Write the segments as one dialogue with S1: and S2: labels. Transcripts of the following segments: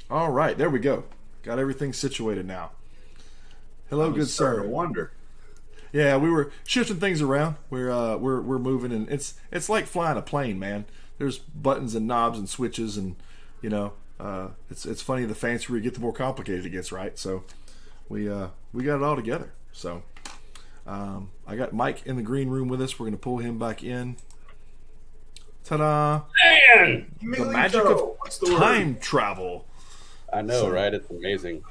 S1: All right, there we go. Got everything situated now. Hello, good sir.
S2: I wonder.
S1: Yeah, we were shifting things around. We're moving, and it's like flying a plane, man. There's buttons and knobs and switches, and it's funny. The fancier we get, the more complicated it gets, right? So we got it all together. So I got Mike in the green room with us. We're gonna pull him back in. Ta-da!
S3: Man,
S1: The magic of time travel.
S3: I know, right? It's amazing.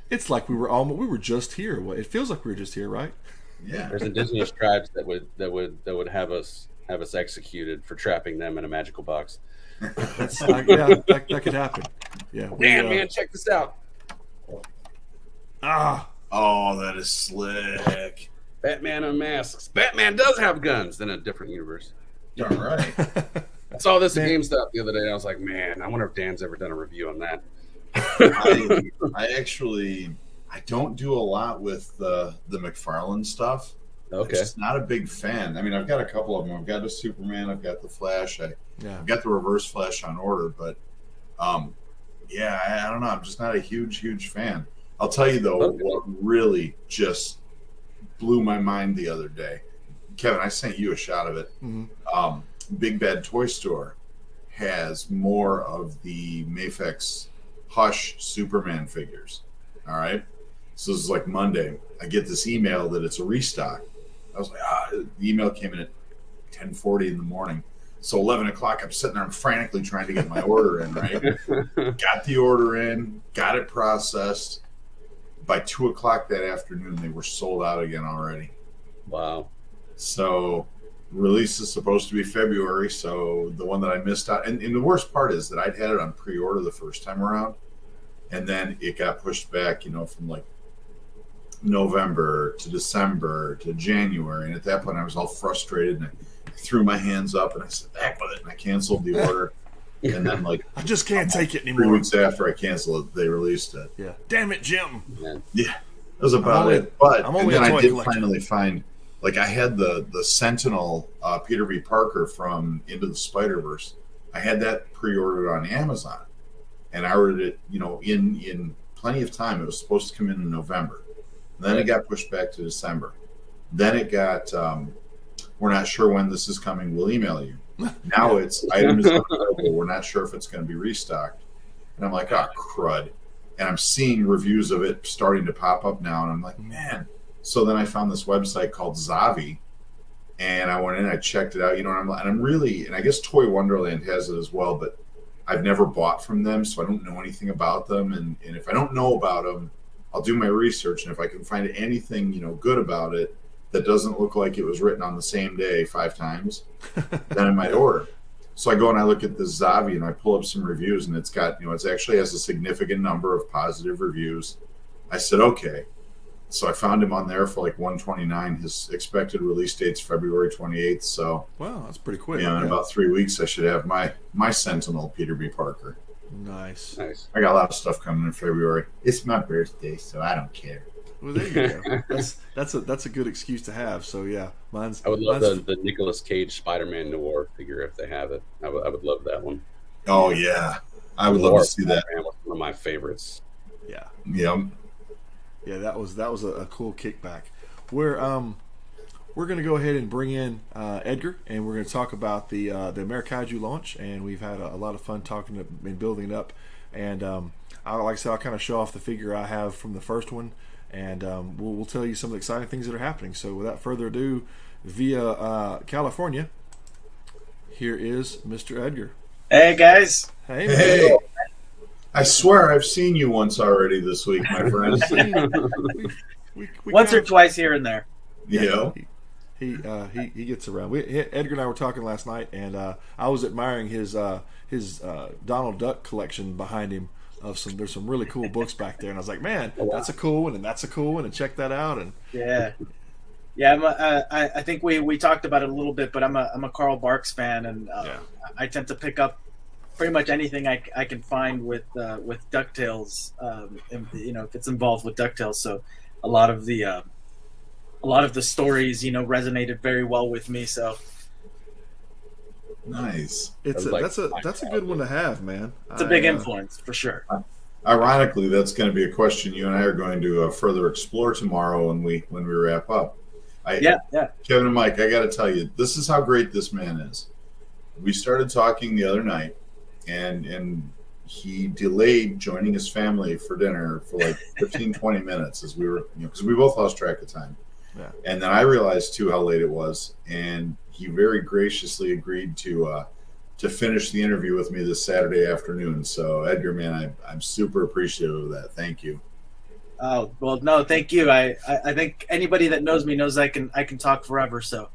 S1: It's like we were just here. It feels like we were just here, right?
S2: Yeah.
S3: There's indigenous tribes that would have us executed for trapping them in a magical box.
S1: That could happen. Yeah.
S3: Damn, man, check this out.
S2: Oh, that is slick.
S3: Batman unmasks. Batman does have guns in a different universe.
S2: Darn right.
S3: I saw this at GameStop the other day. I was like, man, I wonder if Dan's ever done a review on that.
S2: I don't do a lot with the McFarlane stuff.
S3: Okay.
S2: I'm just not a big fan. I mean, I've got a couple of them. I've got the Superman. I've got the Flash. I've got the Reverse Flash on order. But, I don't know. I'm just not a huge fan. I'll tell you, though, what really just blew my mind the other day. Kevin, I sent you a shot of it.
S1: Mm-hmm.
S2: Big Bad Toy Store has more of the Mafex Hush Superman figures. All right. So this is like Monday. I get this email that it's a restock. I was like, the email came in at 10:40 in the morning. So 11 o'clock, I'm sitting there, I'm frantically trying to get my order in, right? Got the order in, got it processed. By 2 o'clock that afternoon, they were sold out again already.
S3: Wow.
S2: So release is supposed to be February. So the one that I missed out, and the worst part is that I'd had it on pre-order the first time around. And then it got pushed back, from like November to December to January. And at that point, I was all frustrated and I threw my hands up and I said, heck with it. And I canceled the order. And then,
S1: I just can't take it
S2: 3
S1: anymore.
S2: weeks after I canceled it, they released it.
S1: Yeah. Damn it, Jim.
S2: Yeah. That was about it. But
S1: and
S2: then I did
S1: collector.
S2: finally find, I had the Sentinel Peter B. Parker from Into the Spider-Verse. I had that pre-ordered on Amazon. And I ordered it, in plenty of time. It was supposed to come in November. Then it got pushed back to December. Then it got, we're not sure when this is coming. We'll email you. Now it's items unavailable. We're not sure if it's going to be restocked. And I'm like, crud. And I'm seeing reviews of it starting to pop up now. And I'm like, man. So then I found this website called Zavi. And I went in, I checked it out, and I'm really, and I guess Toy Wonderland has it as well, but I've never bought from them, so I don't know anything about them. And if I don't know about them, I'll do my research. And if I can find anything, good about it that doesn't look like it was written on the same day 5 times, then I might order. So I go and I look at this Zavi and I pull up some reviews, and it's got, it actually has a significant number of positive reviews. I said, okay. So I found him on there for like $129. His expected release date's February 28th. So
S1: wow, that's pretty quick.
S2: In about 3 weeks, I should have my Sentinel Peter B. Parker.
S1: Nice.
S2: I got a lot of stuff coming in February. It's my birthday, so I don't care.
S1: Well, there you go. That's a good excuse to have. So yeah,
S3: I would love the Nicolas Cage Spider-Man Noir figure if they have it. I would love that one.
S2: Oh yeah, I would love to see that.
S3: Spider-Man was one of my favorites.
S1: Yeah.
S2: Yep.
S1: Yeah, that was a cool kickback. We're going to go ahead and bring in Edgar, and we're going to talk about the Amerikaiju launch. And we've had a lot of fun talking and building it up. And like I said, I'll kind of show off the figure I have from the first one, and we'll tell you some of the exciting things that are happening. So without further ado, via California, here is Mr. Edgar.
S4: Hey guys.
S1: Hey.
S2: I swear I've seen you once already this week, my friend.
S1: we
S4: Once or twice here and there.
S2: Yeah.
S1: He gets around. Edgar and I were talking last night, and I was admiring his Donald Duck collection behind him. There's some really cool books back there, and I was like, man, that's a cool one, and that's a cool one, and check that out. And
S4: yeah. I think we talked about it a little bit, but I'm a Carl Barks fan, and I tend to pick up pretty much anything I can find with DuckTales, if it's involved with DuckTales. So a lot of the stories, resonated very well with me. So
S2: nice.
S1: That's a good one to have, man.
S4: It's a big influence for sure.
S2: Ironically, that's going to be a question you and I are going to further explore tomorrow when we wrap up.
S4: Yeah.
S2: Kevin and Mike, I got to tell you, this is how great this man is. We started talking the other night, and he delayed joining his family for dinner for like 15, 20 minutes as we were, because we both lost track of time.
S1: Yeah.
S2: And then I realized too how late it was, and he very graciously agreed to finish the interview with me this Saturday afternoon. So Edgar, man, I'm super appreciative of that. Thank you.
S4: Oh, well, no, thank you. I think anybody that knows me knows I can talk forever. So,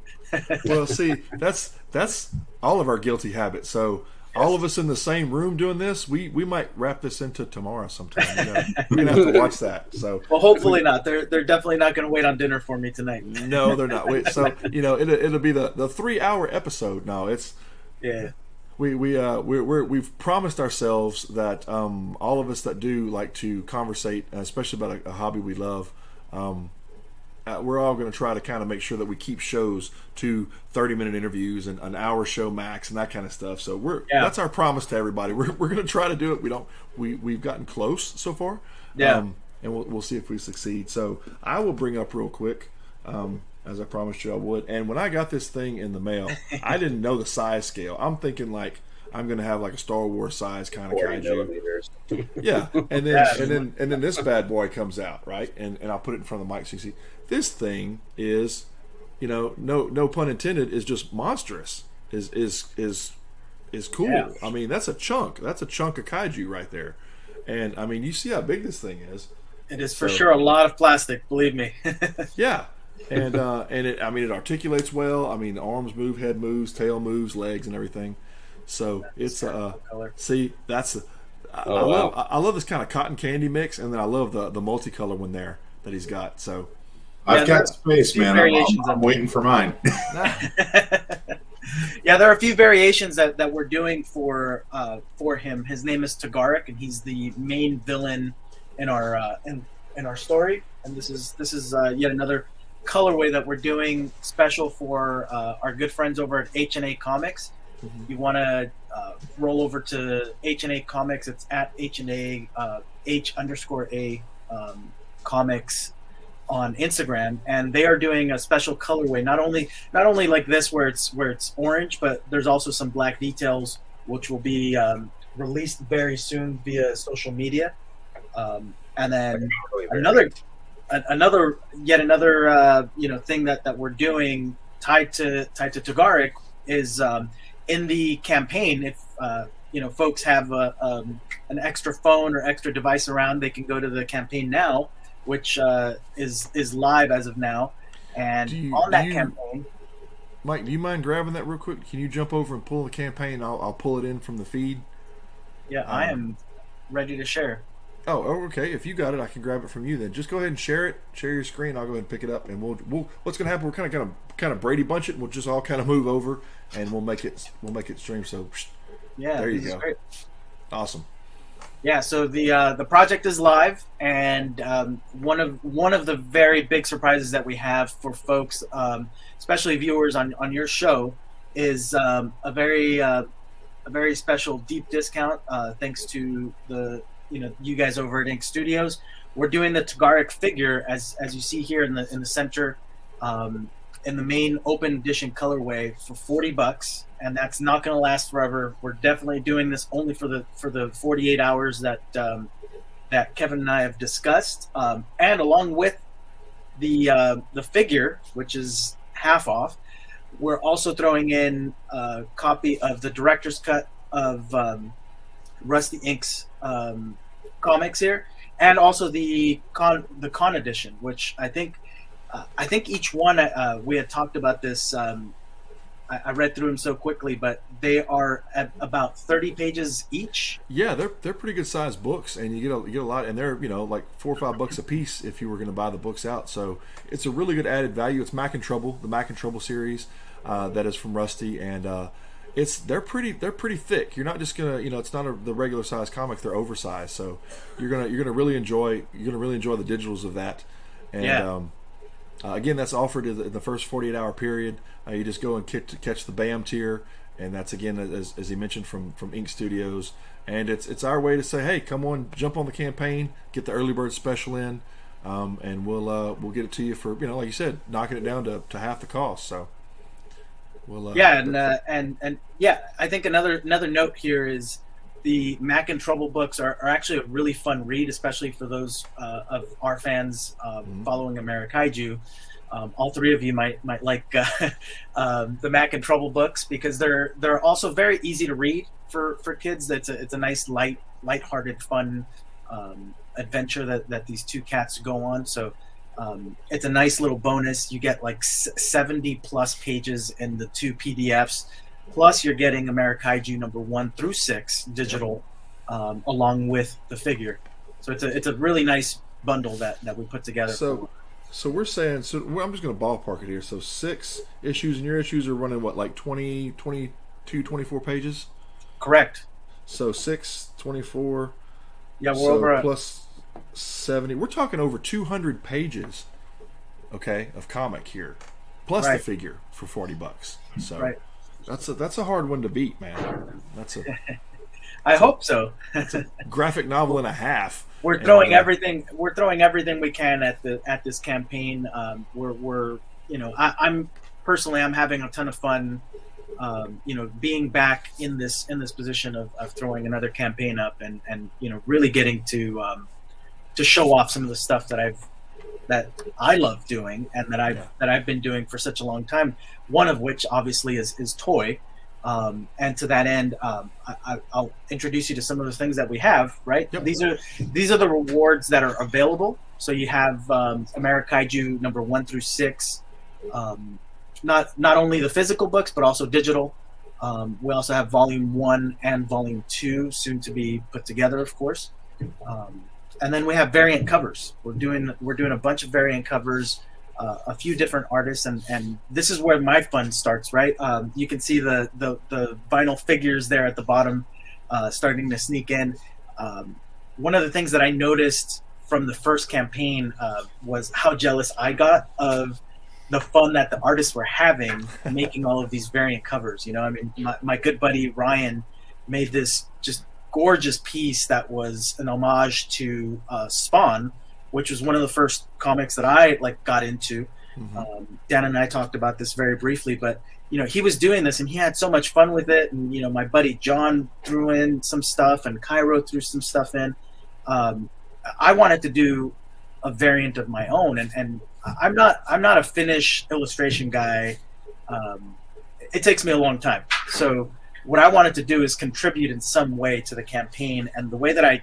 S1: well, see, that's all of our guilty habits. So all of us in the same room doing this, we might wrap this into tomorrow sometime. We're gonna have to watch that. So,
S4: well, hopefully not. They're definitely not going to wait on dinner for me tonight.
S1: No, they're not. So it'll be the 3-hour episode. No, it's We've promised ourselves that all of us that do like to conversate, especially about a hobby we love, we're all going to try to kind of make sure that we keep shows to 30-minute interviews and an hour show max and that kind of stuff. So that's our promise to everybody. We're going to try to do it. We've gotten close so far, and we'll see if we succeed. So I will bring up real quick. As I promised you I would. And when I got this thing in the mail, I didn't know the size scale. I'm thinking like I'm gonna have like a Star Wars size kind of kaiju. Yeah. And then this bad boy comes out, right? And I'll put it in front of the mic so you see. This thing is, no pun intended, is just monstrous. Is cool. Yeah. I mean, that's a chunk. That's a chunk of kaiju right there. And I mean, you see how big this thing is.
S4: It is for sure a lot of plastic, believe me.
S1: Yeah. And it articulates well. I mean, the arms move, head moves, tail moves, legs, and everything. So it's see, that's I love this kind of cotton candy mix, and then I love the multicolor one there that he's got. So
S2: I've got space, man. I'm waiting for mine.
S4: Yeah, there are a few variations that we're doing for him. His name is Tagarik, and he's the main villain in our story. And this is yet another colorway that we're doing special for our good friends over at H&A Comics. Mm-hmm. You want to roll over to H&A Comics. It's at H&A H_A Comics on Instagram, and they are doing a special colorway. Not only like this where it's orange, but there's also some black details which will be released very soon via social media. And then another thing that we're doing tied to Tagarik is in the campaign. If folks have an extra phone or extra device around, they can go to the campaign now, which is live as of now. And campaign,
S1: Mike, do you mind grabbing that real quick? Can you jump over and pull the campaign? I'll pull it in from the feed.
S4: Yeah, I am ready to share.
S1: Oh, okay. If you got it, I can grab it from you. Then just go ahead and share it. Share your screen. I'll go ahead and pick it up, and we'll what's going to happen? We're kind of Brady bunch it, and we'll just all kind of move over, and we'll make it stream. So
S4: yeah,
S1: there you go.
S4: Great.
S1: Awesome.
S4: Yeah. So the project is live, and one of the very big surprises that we have for folks, especially viewers on your show, is a very special deep discount thanks to you guys over at Ink Studios. We're doing the Tagarik figure as you see here in the center, in the main open edition colorway for $40, and that's not going to last forever. We're definitely doing this only for the 48 hours that Kevin and I have discussed, and along with the figure, which is half off, we're also throwing in a copy of the director's cut of Rusty Ink's comics here, and also the con edition, which I think each one we had talked about this. I read through them so quickly, but they are at about 30 pages each.
S1: Yeah, they're pretty good sized books, and you get a lot, and they're like $4 or $5 a piece if you were going to buy the books out. So it's a really good added value. It's Mac and Trouble, the Mac and Trouble series that is from Rusty, and they're pretty thick. You're not just gonna it's not the regular size comic. They're oversized, so you're gonna really enjoy the digitals of that. And again, that's offered in the first 48-hour period. You just go and catch the BAM tier, and that's again as he mentioned from Ink Studios, and it's our way to say, hey, come on, jump on the campaign, get the early bird special in, and we'll get it to you for, like you said, knocking it down to half the cost. So we'll
S4: and yeah, I think another note here is the Mac and Trouble books are actually a really fun read, especially for those of our fans following Amerikaiju. All three of you might like the Mac and Trouble books, because they're also very easy to read for kids. It's a nice lighthearted, fun adventure that these two cats go on. So it's a nice little bonus. You get like 70 plus pages in the two PDFs. Plus, you're getting Amerikaiju number 1 through 6 digital, along with the figure. So it's a really nice bundle that we put together.
S1: So we're saying, I'm just going to ballpark it here. So 6 issues, and your issues are running what, like 20, 22, 24 pages?
S4: Correct.
S1: So 6, 24.
S4: Yeah, we're over
S1: plus 70. We're talking over 200 pages, okay, of comic here, plus the figure for $40. So.
S4: Right.
S1: That's a hard one to beat, man.
S4: I hope so.
S1: It's a graphic novel and a half.
S4: We're throwing everything we can at this campaign. I'm personally having a ton of fun. Being back in this position of throwing another campaign up and really getting to show off some of the stuff that I love doing and that I've been doing for such a long time. One of which obviously is toy, and to that end, I'll introduce you to some of the things that we have. Right,
S1: yep.
S4: These are the rewards that are available. So you have Amerikaiju number 1 through 6, not only the physical books but also digital. We also have Volume 1 and Volume 2 soon to be put together, of course. And then we have variant covers. We're doing a bunch of variant covers. A few different artists, and this is where my fun starts, right? You can see the vinyl figures there at the bottom starting to sneak in. One of the things that I noticed from the first campaign was how jealous I got of the fun that the artists were having making all of these variant covers. My good buddy Ryan made this just gorgeous piece that was an homage to Spawn, which was one of the first comics that I got into. Mm-hmm. Dan and I talked about this very briefly, but he was doing this and he had so much fun with it. And my buddy John threw in some stuff, and Cairo threw some stuff in. I wanted to do a variant of my own, and I'm not a finished illustration guy. It takes me a long time. So what I wanted to do is contribute in some way to the campaign, and the way that I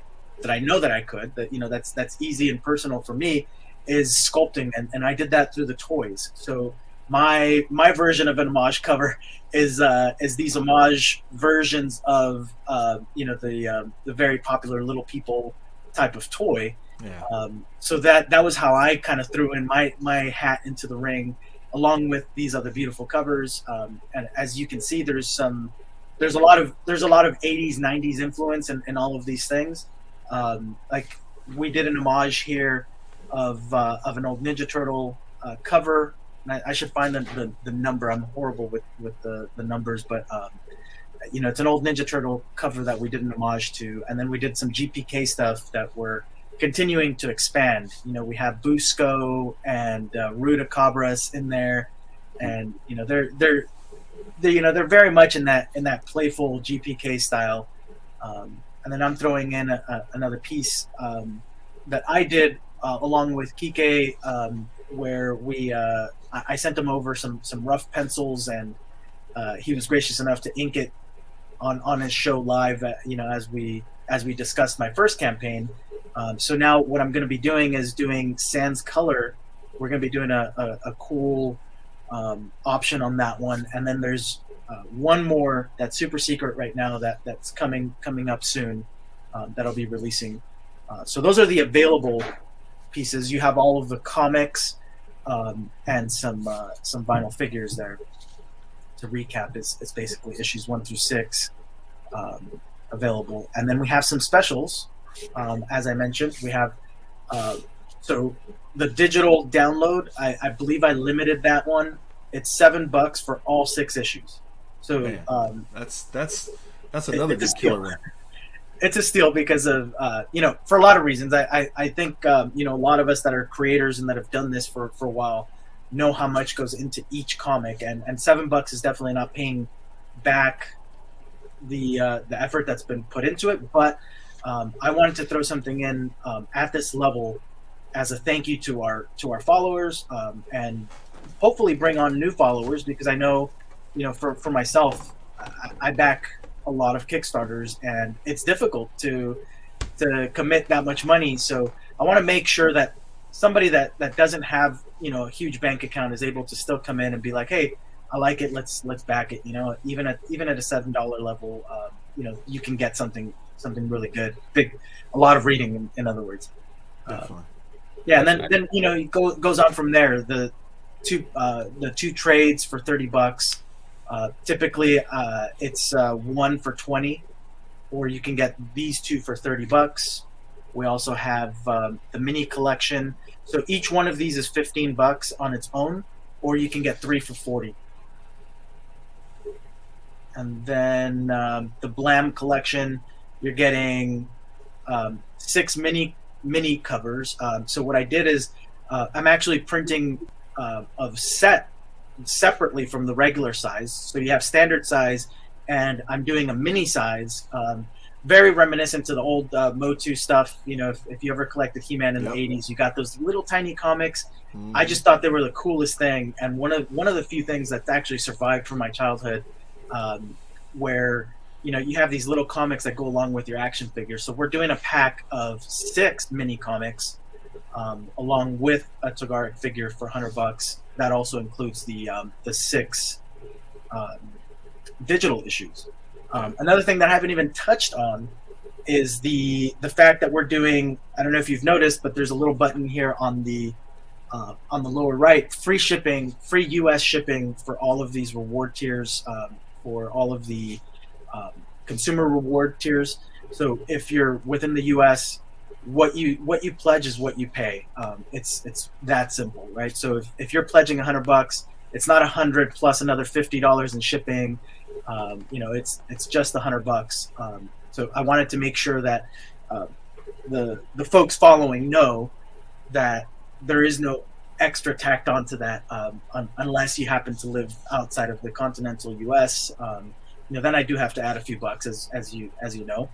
S4: know that I could, that's easy and personal for me, is sculpting, and I did that through the toys. So my version of an homage cover is these homage versions of the very popular Little People type of toy. Yeah. So that was how I kind of threw in my hat into the ring, along with these other beautiful covers. And as you can see, there's a lot of 80s, 90s influence in all of these things. Like we did an homage here of an old Ninja Turtle cover. And I should find the number. I'm horrible with the numbers, but it's an old Ninja Turtle cover that we did an homage to. And then we did some GPK stuff that we're continuing to expand. We have Busco and Rudicabras in there, and they're very much in that playful GPK style. And then I'm throwing in another piece that I did along with Kike, where I sent him over some rough pencils, and he was gracious enough to ink it on his show live. As we discussed my first campaign. So now what I'm going to be doing is doing sans color. We're going to be doing a cool option on that one, and then there's one more that's super secret right now that's coming up soon, that I'll be releasing. So those are the available pieces. You have all of the comics and some vinyl figures there. To recap, it's basically issues 1 through 6 available, and then we have some specials. As I mentioned, we have so the digital download. I believe I limited that one. It's $7 for all 6 issues. So
S1: that's another good killer one.
S4: It's a steal because of for a lot of reasons. I think a lot of us that are creators and that have done this for a while know how much goes into each comic, and $7 is definitely not paying back the effort that's been put into it. But I wanted to throw something in at this level as a thank you to our followers, and hopefully bring on new followers, because I know, for myself, I back a lot of Kickstarters, and it's difficult to commit that much money. So I want to make sure that somebody that doesn't have a huge bank account is able to still come in and be like, hey, I like it, let's back it. Even at a $7 level, you can get something really good, a lot of reading, in other words.
S1: Definitely.
S4: Yeah, and then it goes on from there. The two trades for $30. Typically, it's one for $20, or you can get these two for $30. We also have the mini collection. So each one of these is $15 on its own, or you can get 3 for $40. And then the Blam collection, you're getting 6 mini covers. So what I did is I'm actually printing a set separately from the regular size. So you have standard size, and I'm doing a mini size, very reminiscent to the old Motu stuff. If you ever collected He-Man in the 80s, you got those little tiny comics. I just thought they were the coolest thing, and one of the few things that's actually survived from my childhood, where you have these little comics that go along with your action figures. So we're doing a pack of 6 mini comics, along with a Tagaric figure for $100. That also includes the 6 digital issues. Another thing that I haven't even touched on is the fact that we're doing, I don't know if you've noticed, but there's a little button here on the lower right, free shipping, free US shipping for all of these reward tiers, for all of the consumer reward tiers. So if you're within the US, what you pledge is what you pay. It's that simple, right? So if you're pledging $100, it's not $100 plus another $50 in shipping. It's just $100. So I wanted to make sure that the folks following know that there is no extra tacked onto that, unless you happen to live outside of the continental US. Then I do have to add a few bucks, as you know,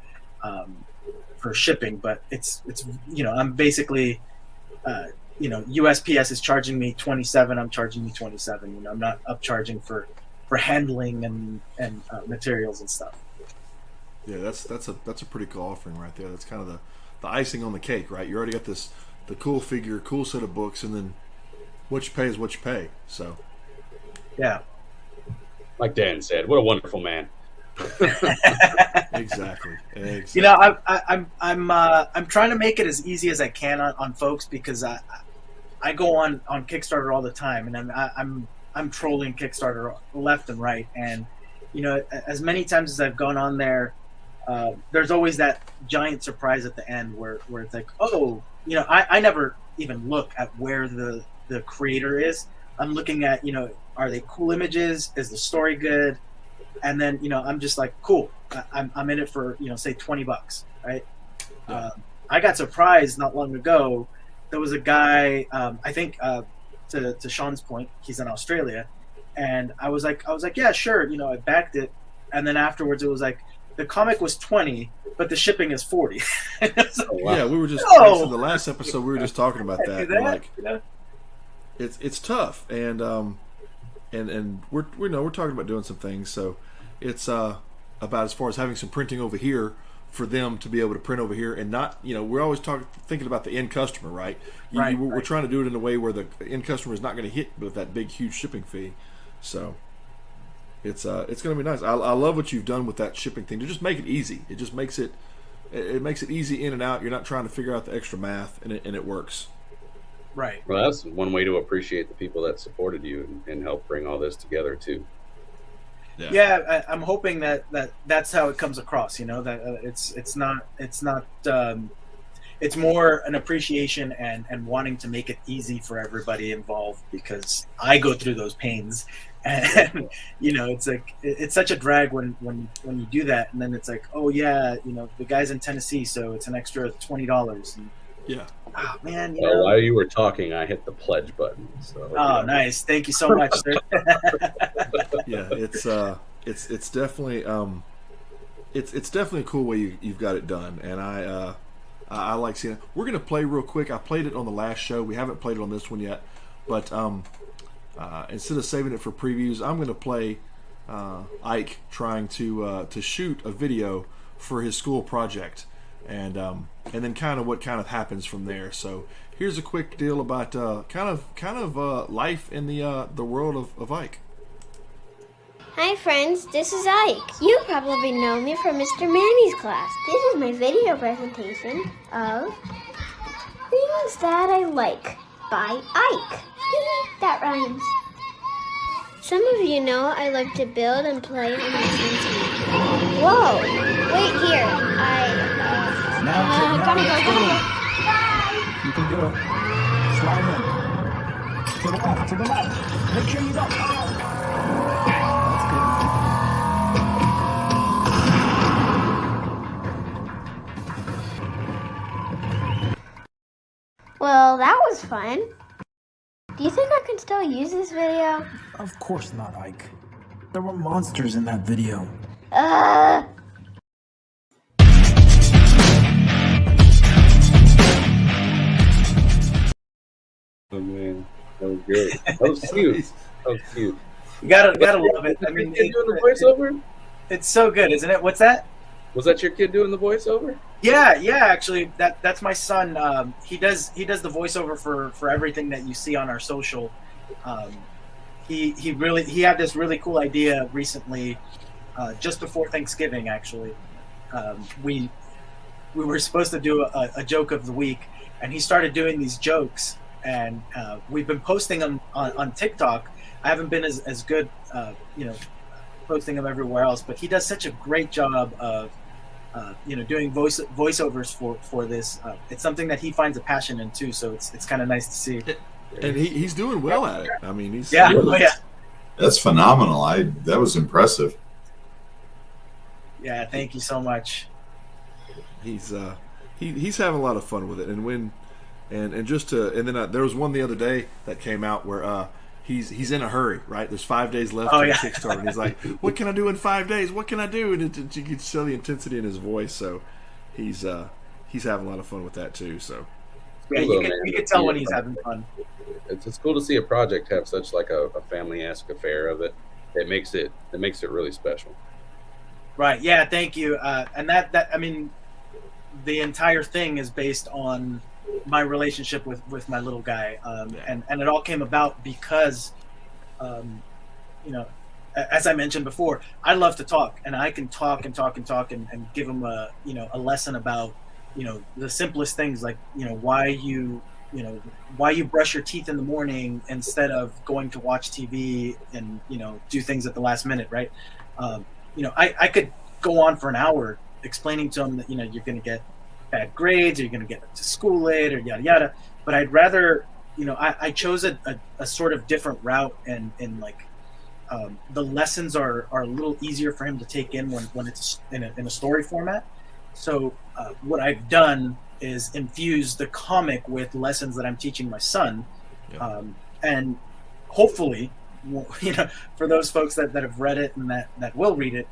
S4: for shipping. But it's I'm basically USPS is charging me $27. I'm charging me $27. I'm not upcharging for handling and materials and stuff.
S1: Yeah, that's a pretty cool offering right there. That's kind of the icing on the cake, right? You already got the cool figure, cool set of books, and then what you pay is what you pay. So
S4: yeah,
S3: like Dan said, what a wonderful man.
S1: Exactly.
S4: I'm trying to make it as easy as I can on folks, because I go on Kickstarter all the time, and I'm trolling Kickstarter left and right, and as many times as I've gone on there, there's always that giant surprise at the end where it's like, I never even look at where the creator is. I'm looking at, are they cool images? Is the story good? And then, I'm just like, cool. I'm in it for, say $20, right?
S1: Yeah.
S4: I got surprised not long ago. There was a guy, I think, to Sean's point, he's in Australia, and I was like, yeah, sure. I backed it, and then afterwards it was like, the comic was $20, but the shipping is $40. So,
S1: wow. Yeah, we were just in the last episode. We were just talking about that. It's tough, and we're talking about doing some things. So it's about as far as having some printing over here for them to be able to print over here, and not we're always thinking about the end customer, right? We're trying to do it in a way where the end customer is not going to hit with that big huge shipping fee. So it's going to be nice. I love what you've done with that shipping thing to just make it easy. It just makes it easy in and out. You're not trying to figure out the extra math, and it works.
S4: Right.
S3: Well, that's one way to appreciate the people that supported you and help bring all this together too.
S4: Yeah, I'm hoping that's how it comes across. That it's not. it's more an appreciation and wanting to make it easy for everybody involved, because I go through those pains, and it's like it's such a drag when you do that, and then it's like, oh yeah, the guy's in Tennessee, so it's an extra $20.
S1: Yeah.
S4: Oh man.
S3: Well, while you were talking, I hit the pledge button. So.
S4: Oh, nice! Thank you so much, sir.
S1: Yeah, it's definitely it's definitely a cool way you've got it done, and I like seeing it. We're gonna play real quick. I played it on the last show. We haven't played it on this one yet, but instead of saving it for previews, I'm gonna play Ike trying to shoot a video for his school project, and then kind of happens from there. So here's a quick deal about kind of life in the world of Ike.
S5: Hi friends, this is Ike. You probably know me from Mr. Manny's class. This is my video presentation of Things That I Like by Ike. That rhymes. Some of you know I like to build and play on my son's Wii. Whoa, wait here. Gotta go.
S6: You can do it. Slide in. To the left. Make sure you go.
S5: Well, that was fun. Do you think I can still use this video?
S6: Of course not, Ike. There were monsters in that video.
S3: Oh man, that was good. That was cute. That was cute.
S4: You gotta love it. I mean,
S3: doing the voiceover?
S4: It's so good, isn't it? What's that?
S3: Was that your kid doing the voiceover?
S4: Yeah. Actually, that's my son. He does the voiceover for everything that you see on our social. He had this really cool idea recently, just before Thanksgiving. Actually, we were supposed to do a joke of the week, and he started doing these jokes, and we've been posting them on TikTok. I haven't been as good, posting them everywhere else, but he does such a great job of doing voiceovers for this. It's something that he finds a passion in too, so it's kind of nice to see.
S1: And he's doing well at it. I mean, he's
S2: That's phenomenal. That was impressive.
S4: Yeah, thank you so much.
S1: He's having a lot of fun with it, and then there was one the other day that came out where he's in a hurry, right? There's 5 days left to the Kickstarter, and he's like, "What can I do in 5 days? What can I do?" And you can tell the intensity in his voice. So he's having a lot of fun with that too. So
S4: yeah, you can tell when he's having fun.
S3: It's cool to see a project have such like a family-esque affair of it. It makes it really special.
S4: Right. Yeah. Thank you. And that I mean, the entire thing is based on my relationship with my little guy, and it all came about because, as I mentioned before, I love to talk, and I can talk and give him a lesson about the simplest things, like why you brush your teeth in the morning instead of going to watch TV and do things at the last minute, right? I could go on for an hour explaining to him that you're going to get bad grades, or you're going to get to school late, or yada yada. But I'd rather, I chose a sort of different route, and like the lessons are a little easier for him to take in when it's in a story format. So what I've done is infuse the comic with lessons that I'm teaching my son, and hopefully, for those folks that have read it and that will read it,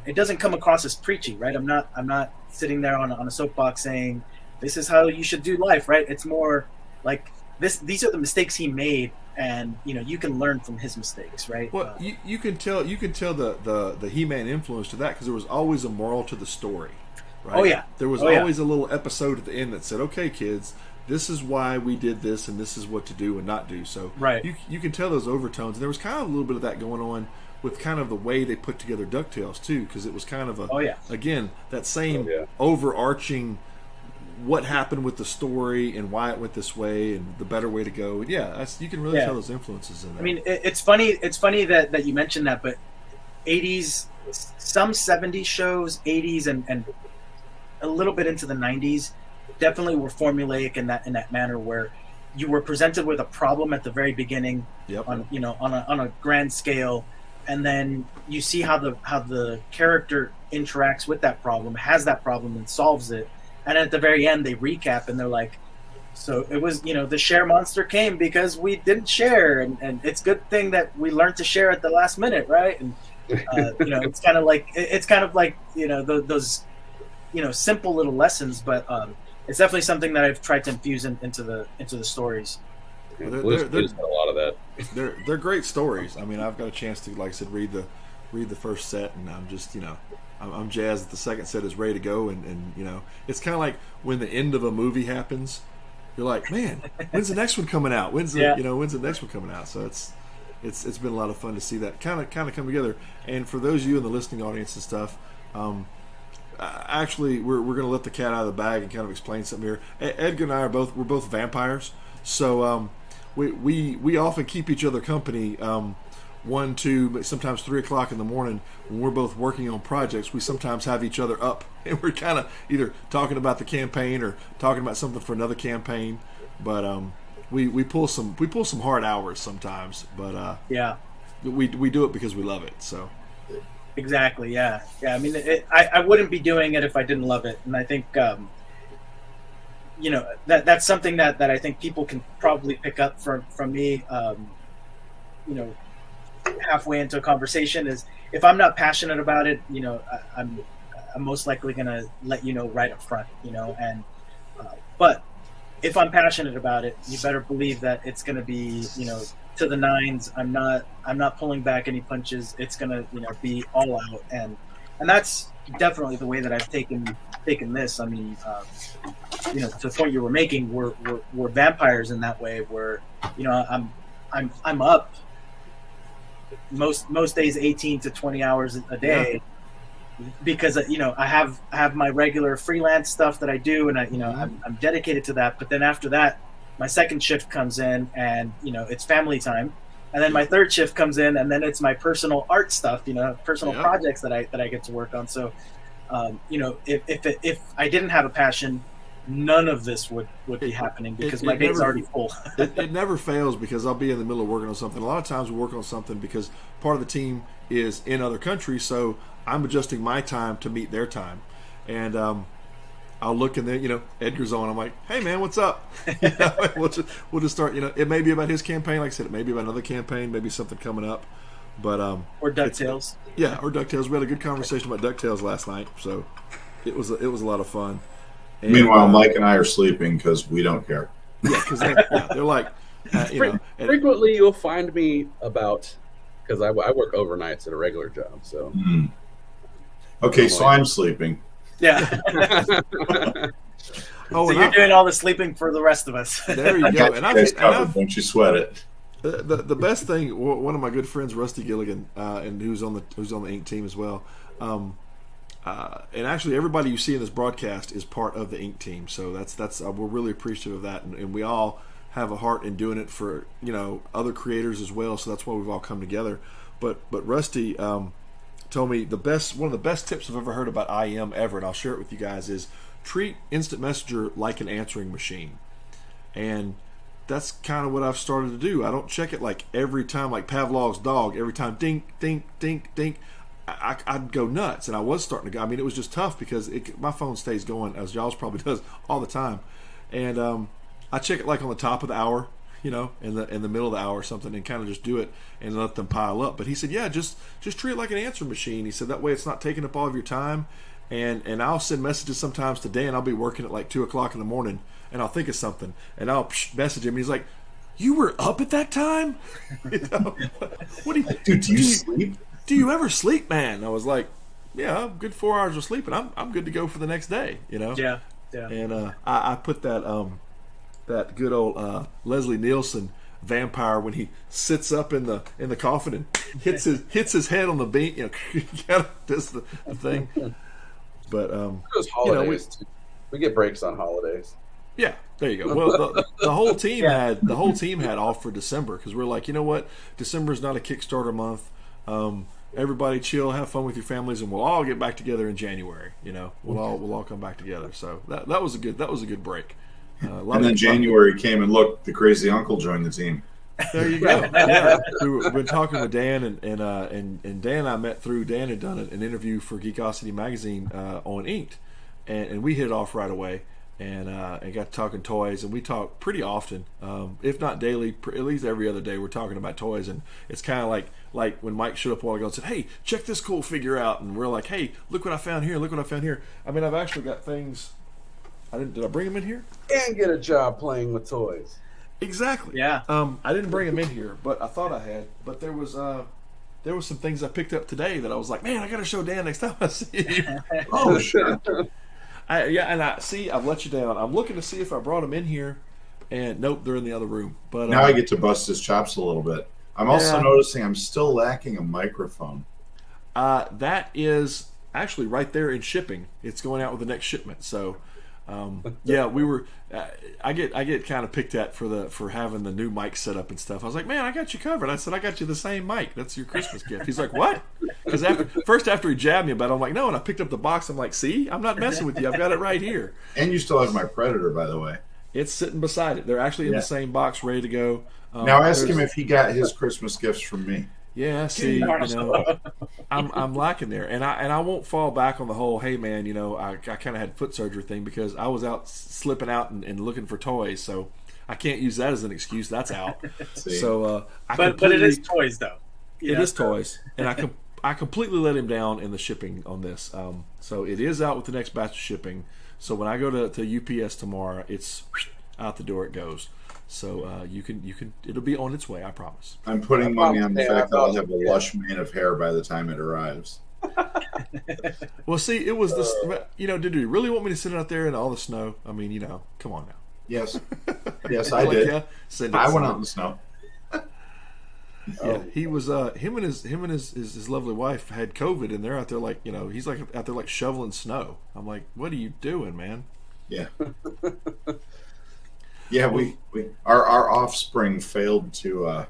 S4: it doesn't come across as preachy, right? I'm not sitting there on a soapbox saying this is how you should do life, right? It's more like these are the mistakes he made, and you can learn from his mistakes, right?
S1: Well, you can tell the He-Man influence to that, because there was always a moral to the story, right?
S4: Oh yeah,
S1: there was always a little episode at the end that said, "Okay, kids, this is why we did this, and this is what to do and not do." So
S4: right,
S1: you can tell those overtones. And there was kind of a little bit of that going on with kind of the way they put together DuckTales too, because it was kind of again that same overarching what happened with the story and why it went this way and the better way to go. Yeah, you can really tell those influences in there.
S4: I mean, it's funny that you mentioned that, but 80s, some 70s shows, 80s, and a little bit into the 90s, definitely were formulaic in that manner, where you were presented with a problem at the very beginning, on a grand scale, and then you see how the character interacts with that problem, has that problem, and solves it, and at the very end they recap and they're like, so it was, the share monster came because we didn't share, and it's a good thing that we learned to share at the last minute, right? And it's kind of like those simple little lessons, but it's definitely something that I've tried to infuse into the stories.
S3: There's a lot of that.
S1: They're great stories. I mean, I've got a chance to, like I said, read the first set, and I'm just I'm jazzed that the second set is ready to go, and it's kind of like when the end of a movie happens, you're like, man, when's the next one coming out? When's the next one coming out? So it's been a lot of fun to see that kind of come together. And for those of you in the listening audience and stuff, actually we're going to let the cat out of the bag and kind of explain something here. Edgar and I we're both vampires, so we often keep each other company. 1, 2, sometimes 3 o'clock in the morning when we're both working on projects. We sometimes have each other up, and we're kind of either talking about the campaign or talking about something for another campaign. But we pull some hard hours sometimes. But we do it because we love it. So
S4: exactly, yeah. I mean, I wouldn't be doing it if I didn't love it, and I think that's something that I think people can probably pick up from me. Halfway into a conversation is, if I'm not passionate about it, I'm most likely gonna let you know right up front, and but if I'm passionate about it, you better believe that it's gonna be to the nines. I'm not pulling back any punches. It's gonna be all out, and that's definitely the way that I've taken this. I mean, to the point you were making, we're vampires in that way, where I'm up most days 18 to 20 hours a day, because I have my regular freelance stuff that I do, and I'm dedicated to that. But then after that, my second shift comes in, and it's family time, and then my third shift comes in, and then it's my personal art stuff, personal projects that I get to work on. So if I didn't have a passion, none of this would be happening, because my day's already full.
S1: it never fails, because I'll be in the middle of working on something. A lot of times we work on something because part of the team is in other countries, so I'm adjusting my time to meet their time. And I'll look, and then Edgar's on. I'm like, hey man, what's up? We'll just start. It may be about his campaign, like I said, it may be about another campaign, maybe something coming up. But
S4: or DuckTales.
S1: Or DuckTales. We had a good conversation about DuckTales last night, so it was a lot of fun. And,
S2: meanwhile, Mike and I are sleeping because we don't care.
S1: Yeah, because they're like,
S3: frequently you'll find me about, because I work overnights at a regular job. So
S2: okay, so I'm sleeping.
S4: Yeah. So you're doing all the sleeping for the rest of us.
S1: There you go. And
S2: don't you sweat it.
S1: The best thing, one of my good friends, Rusty Gilligan, and who's on the Ink team as well. And actually, everybody you see in this broadcast is part of the Ink team, so that's we're really appreciative of that, and we all have a heart in doing it for other creators as well. So that's why we've all come together. But Rusty told me one of the best tips I've ever heard about IM ever, and I'll share it with you guys, is treat Instant Messenger like an answering machine, and that's kind of what I've started to do. I don't check it like every time, like Pavlov's dog. Every time, ding, ding, ding, ding. I'd go nuts, and I was starting to go. I mean, it was just tough because my phone stays going, as y'all's probably does, all the time. And I check it like on the top of the hour, in the middle of the hour or something, and kind of just do it and let them pile up. But he said, yeah, just treat it like an answer machine. He said that way it's not taking up all of your time. And I'll send messages sometimes today, and I'll be working at like 2 o'clock in the morning, and I'll think of something, and I'll message him, and he's like, "You were up at that time? What do you
S2: do? Do you sleep?
S1: Do you ever sleep, man?" I was like, "Yeah, I'm good 4 hours of sleep, and I'm good to go for the next day."
S4: Yeah.
S1: And I put that good old Leslie Nielsen vampire when he sits up in the coffin and hits his head on the beam, kind of does the thing. But
S3: those holidays, we get breaks on holidays.
S1: Yeah, there you go. Well, the whole team had off for December, because we're like, you know what, December is not a Kickstarter month. everybody chill, have fun with your families, and we'll all get back together in January. We'll all come back together. So that was a good break.
S2: And then January came and look, the crazy uncle joined the team.
S1: There you go. Yeah. We've been talking with Dan, and Dan I met through Dan had done an interview for Geekosity magazine on Inked, and we hit it off right away, and got talking toys, and we talk pretty often, if not daily, at least every other day. We're talking about toys, and it's kind of like when Mike showed up a while ago and said, "Hey, check this cool figure out," and we're like, "Hey, look what I found here! Look what I found here!" I mean, I've actually got things. Did I bring them in here?
S3: And get a job playing with toys.
S1: Exactly.
S4: Yeah.
S1: I didn't bring them in here, but I thought I had. But there was some things I picked up today that I was like, man, I got to show Dan next time I see you.
S2: Oh, sure.
S1: I've let you down. I'm looking to see if I brought them in here, and nope, they're in the other room. But
S2: now I get to bust his chops a little bit. I'm also noticing I'm still lacking a microphone.
S1: That is actually right there in shipping. It's going out with the next shipment. So. We were. I get kind of picked at for having the new mic set up and stuff. I was like, man, I got you covered. I said, I got you the same mic. That's your Christmas gift. He's like, what? Because after he jabbed me about it, I'm like, no. And I picked up the box. I'm like, see, I'm not messing with you. I've got it right here.
S2: And you still have my Predator, by the way.
S1: It's sitting beside it. They're actually in the same box, ready to go.
S2: Now ask him if he got his Christmas gifts from me.
S1: Yeah, see, I'm lacking there, and I won't fall back on the whole. Hey, man, I kind of had foot surgery thing because I was out slipping out and looking for toys, so I can't use that as an excuse. That's out. So,
S4: but it is toys though.
S1: It is toys, and I completely let him down in the shipping on this. So it is out with the next batch of shipping. So when I go to UPS tomorrow, it's out the door. It goes. So you can it'll be on its way, I promise.
S2: I'm putting money on the fact that I'll have a lush mane of hair by the time it arrives.
S1: Well, see, it was this. Did you really want me to sit out there in all the snow? I mean, come on now.
S2: Yes, I did.
S1: Yeah,
S2: I went out in the snow.
S1: Yeah, he was. Him and his lovely wife had COVID, and they're out there like he's like out there like shoveling snow. I'm like, what are you doing, man?
S2: Yeah. Yeah, our offspring failed to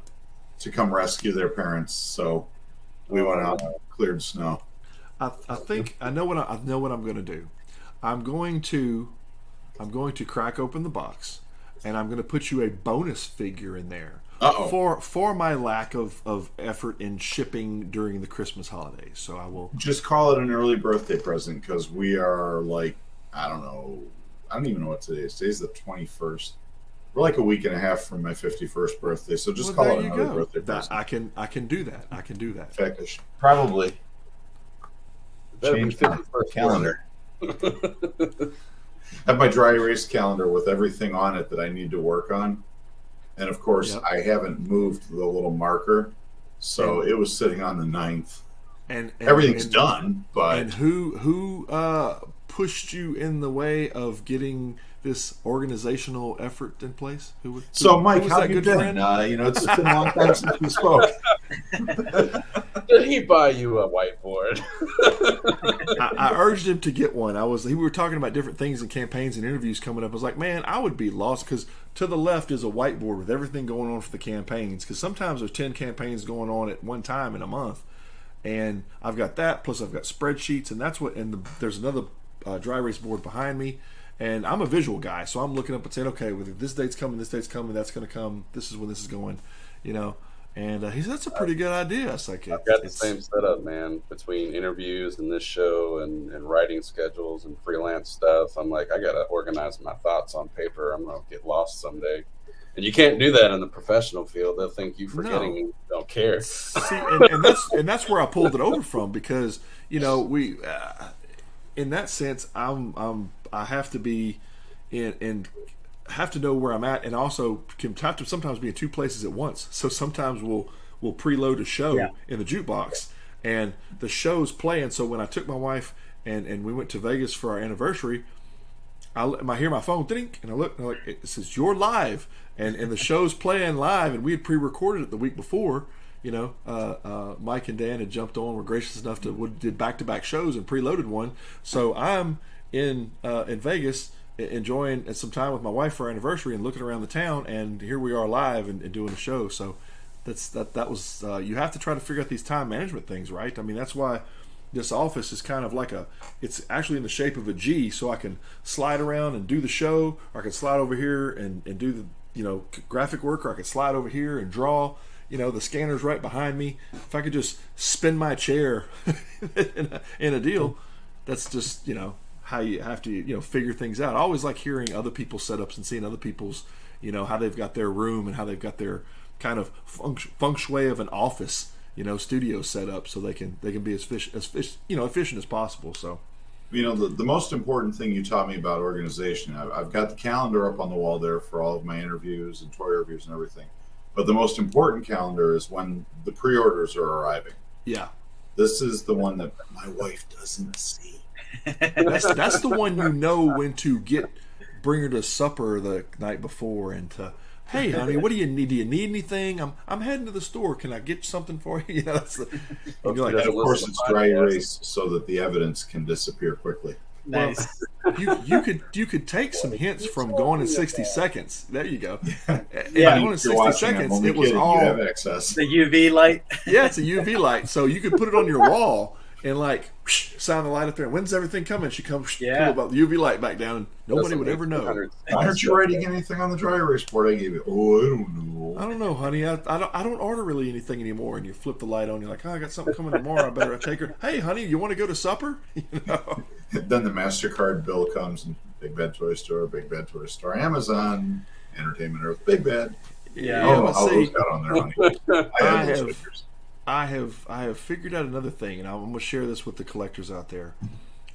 S2: come rescue their parents, so we went out and cleared snow.
S1: I think I know what I'm going to do. I'm going to crack open the box, and I'm going to put you a bonus figure in there for my lack of effort in shipping during the Christmas holidays. So I will
S2: just call it an early birthday present because we are like I don't even know what today is. Today's the 21st. We're like a week and a half from my 51st birthday, so just call it another birthday present.
S1: I can do that. In
S2: fact, I should probably change my calendar. Have my dry erase calendar with everything on it that I need to work on. And of course, I haven't moved the little marker, so it was sitting on the 9th. And everything's done, but...
S1: And who pushed you in the way of getting this organizational effort in place?
S2: Mike, how you been? It's been a long time since we spoke.
S3: Did he buy you a whiteboard?
S1: I urged him to get one. We were talking about different things and campaigns and interviews coming up. I was like, man, I would be lost because to the left is a whiteboard with everything going on for the campaigns. Because sometimes there's 10 campaigns going on at one time in a month, and I've got that. Plus, I've got spreadsheets, and that's what. And there's another dry erase board behind me. And I'm a visual guy, so I'm looking up and saying, okay, well, this date's coming, that's going to come, this is when this is going, And he said, that's a pretty good idea. I was like,
S3: I've got the same setup, man, between interviews and this show and writing schedules and freelance stuff. I'm like, I got to organize my thoughts on paper. I'm going to get lost someday. And you can't do that in the professional field. They'll think you forgetting and don't care.
S1: See, and that's where I pulled it over from because, we... in that sense, I have to be and have to know where I'm at, and also can have to sometimes be in two places at once. So sometimes we'll preload a show in the jukebox, and the show's playing. So when I took my wife and we went to Vegas for our anniversary, I hear my phone ding, and I look, and it says you're live, and the show's playing live, and we had pre-recorded it the week before. Mike and Dan had jumped on, were gracious enough did back-to-back shows and preloaded one. So I'm in Vegas enjoying some time with my wife for our anniversary and looking around the town, and here we are live and doing a show. So that was you have to try to figure out these time management things, right? I mean, that's why this office is kind of like it's actually in the shape of a G, so I can slide around and do the show, or I can slide over here and do the graphic work, or I can slide over here and draw. The scanner's right behind me. If I could just spin my chair in a deal, that's just how you have to figure things out. I always like hearing other people's setups and seeing other people's how they've got their room and how they've got their kind of feng shui of an office studio set up, so they can be as efficient as possible. So
S2: the most important thing you taught me about organization, I've got the calendar up on the wall there for all of my interviews and toy reviews and everything, but the most important calendar is when the pre-orders are arriving.
S1: Yeah, this
S2: is the one that my wife doesn't see.
S1: That's the one when to bring her to supper the night before and to, hey honey, what do you need? Do you need anything? I'm heading to the store. Can I get something for you? That's and
S2: of course it's dry erase so that the evidence can disappear quickly.
S4: Nice.
S1: Well, you could take some hints from Gone in 60 Seconds. There you go.
S4: Yeah,
S1: Gone in 60 Seconds. It was all
S2: the
S4: UV light.
S1: Yeah, it's a UV light, so you could put it on your wall and shine the light up there. And when's everything coming? She comes, pull about the UV light back down, and nobody would ever know.
S2: Why aren't you writing anything on the dry erase board I gave you? Oh, I don't know.
S1: I don't know, honey. I don't order really anything anymore. And you flip the light on. You're like, I got something coming tomorrow. I better take her. Hey, honey, you want to go to supper?
S2: Then the MasterCard bill comes, and Big Bad Toy Store, Amazon, Entertainment Earth, Big Bad.
S4: Yeah.
S2: All those got on there, honey. I have those figures.
S1: I have figured out another thing, and I'm going to share this with the collectors out there.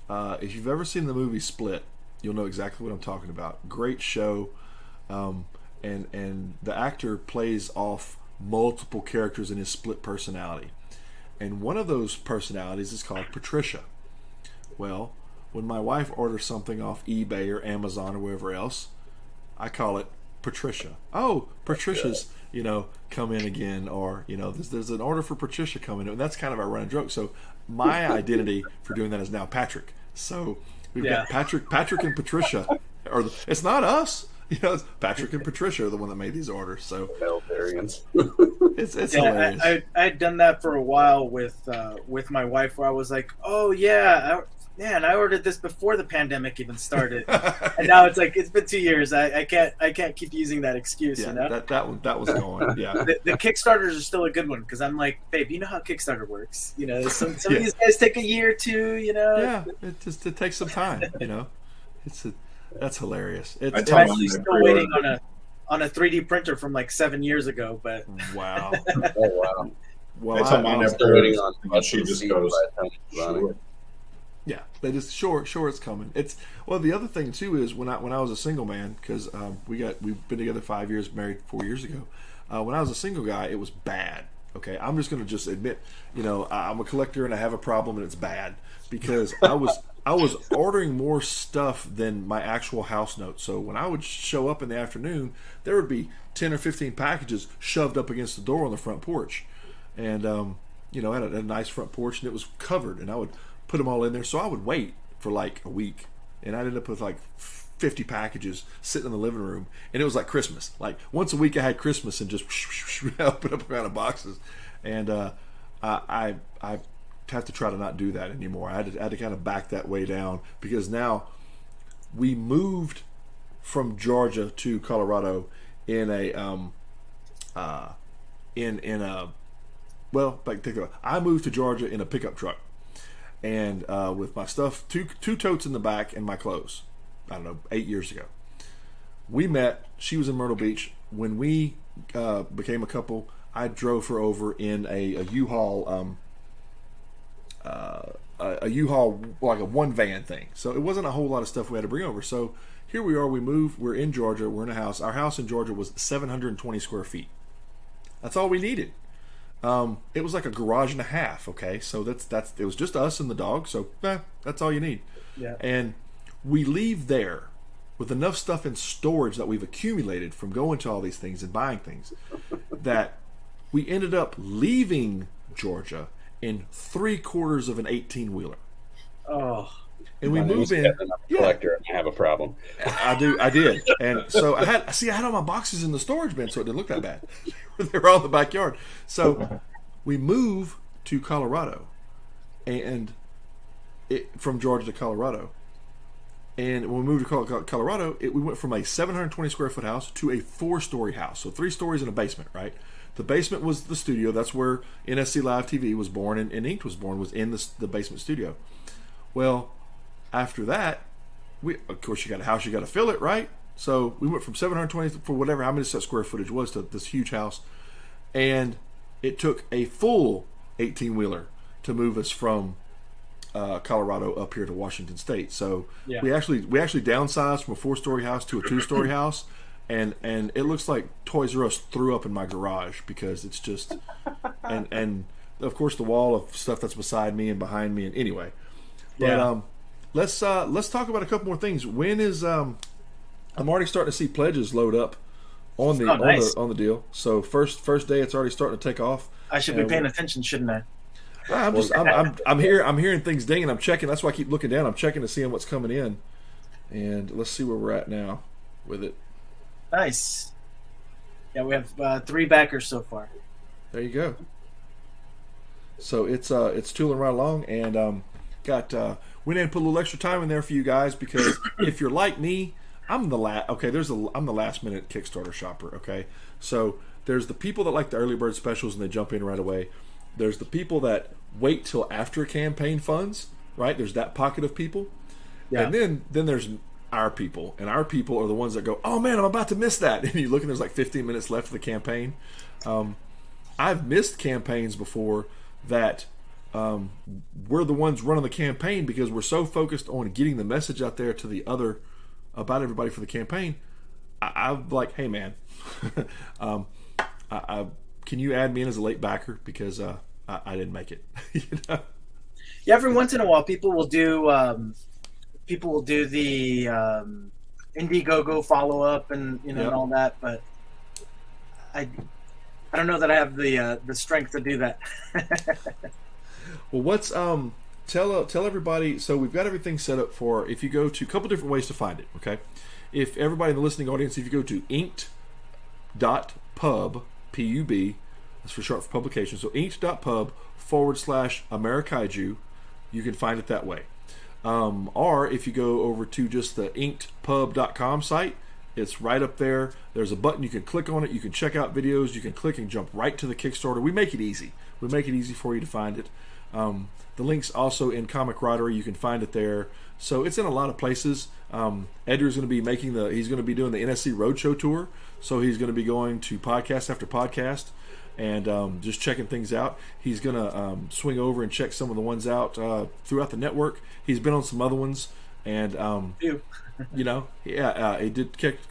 S1: If you've ever seen the movie Split, you'll know exactly what I'm talking about. Great show, and the actor plays off multiple characters in his split personality, and one of those personalities is called Patricia. Well, when my wife orders something off eBay or Amazon or wherever else, I call it Patricia. Oh, Patricia's come in again, or there's an order for Patricia coming in, and that's kind of our running joke. So my identity for doing that is now Patrick. So we've got Patrick and Patricia, or it's not us. It's Patrick and Patricia are the one that made these orders. So
S3: variants.
S1: It's hilarious.
S4: I had done that for a while with my wife, where I was like, oh yeah. Man, I ordered this before the pandemic even started, and now it's like it's been 2 years. I can't keep using that excuse.
S1: Yeah, that was going. Yeah,
S4: the Kickstarters are still a good one, because I'm like, babe, you know how Kickstarter works. Some of these guys take a year or two.
S1: Yeah, it takes some time. That's hilarious.
S4: I'm actually still waiting on a 3D printer from like 7 years ago, but
S1: wow.
S3: Oh wow.
S2: Well, I'm still waiting on. She just goes.
S1: Yeah, they just sure it's coming. The other thing too is when I was a single man, because we've been together 5 years, married 4 years ago. When I was a single guy, it was bad. Okay, I'm just going to admit, I'm a collector and I have a problem, and it's bad because I was ordering more stuff than my actual house notes. So when I would show up in the afternoon, there would be 10 or 15 packages shoved up against the door on the front porch, and I had a nice front porch, and it was covered, and I would put them all in there. So I would wait for like a week, and I'd end up with like 50 packages sitting in the living room, and it was like Christmas. Like once a week I had Christmas, and just open up a round of boxes. And I have to try to not do that anymore. I had to kind of back that way down, because now we moved from Georgia to Colorado in a I moved to Georgia in a pickup truck, and with my stuff, two totes in the back, and my clothes. I don't know, 8 years ago. We met. She was in Myrtle Beach. When we became a couple, I drove her over in a U-Haul, a U-Haul, like a one van thing. So it wasn't a whole lot of stuff we had to bring over. So here we are. We moved. We're in Georgia. We're in a house. Our house in Georgia was 720 square feet. That's all we needed. It was like a garage and a half. Okay, so that's it was just us and the dog. So that's all you need.
S4: Yeah.
S1: And we leave there with enough stuff in storage that we've accumulated from going to all these things and buying things, that we ended up leaving Georgia in 3/4 of an 18-wheeler.
S4: Oh.
S1: And we move in.
S3: Collector, and I have a problem.
S1: I did, and so I had all my boxes in the storage bin, so it didn't look that bad. They were all in the backyard. So we move to Colorado, and from Georgia to Colorado. And when we moved to Colorado, we went from a 720 square foot house to a 4-story house. So 3 stories and a basement, right? The basement was the studio. That's where NSC Live TV was born and Inked was born, was in the basement studio. Well, after that, of course, you got a house, you got to fill it, right? So we went from 720 for whatever, how many square footage was to this huge house. And it took a full 18-wheeler to move us from Colorado up here to Washington State. So we actually downsized from a 4-story house to a 2-story house, and it looks like Toys R Us threw up in my garage because it's just and of course the wall of stuff that's beside me and behind me, and anyway. But let's talk about a couple more things. When is I'm already starting to see pledges load up on the on the deal. So first day it's already starting to take off.
S4: I should be paying attention, shouldn't I?
S1: I'm hearing things ding, and I'm checking. That's why I keep looking down. I'm checking to see what's coming in, and let's see where we're at now with it.
S4: Nice. Yeah, we have 3 backers so far.
S1: There you go. So it's tooling right along, and went in and put a little extra time in there for you guys because if you're like me, I'm the last minute Kickstarter shopper. Okay, so there's the people that like the early bird specials and they jump in right away. There's the people that wait till after campaign funds, right? There's that pocket of people. Yeah. And then there's our people. And our people are the ones that go, oh man, I'm about to miss that. And you look and there's like 15 minutes left of the campaign. I've missed campaigns before that we're the ones running the campaign because we're so focused on getting the message out there to the other about everybody for the campaign. I'm like, hey man, can you add me in as a late backer because I didn't make it. You know?
S4: Yeah, every once in a while, people will do the Indiegogo follow up and and all that, but I don't know that I have the strength to do that.
S1: Well, what's tell everybody. So we've got everything set up for. If you go to a couple different ways to find it. Okay, if everybody in the listening audience, if you go to inked.pub. PUB, that's for short for publication. So inked.pub/Amerikaiju, you can find it that way. Or if you go over to just the inkedpub.com site, it's right up there. There's a button you can click on it. You can check out videos. You can click and jump right to the Kickstarter. We make it easy. We make it easy for you to find it. The link's also in Comicradery. You can find it there. So it's in a lot of places. Edgar's going to be he's going to be doing the NSC Roadshow tour. So he's going to be going to podcast after podcast and just checking things out. He's going to swing over and check some of the ones out throughout the network. He's been on some other ones, and he did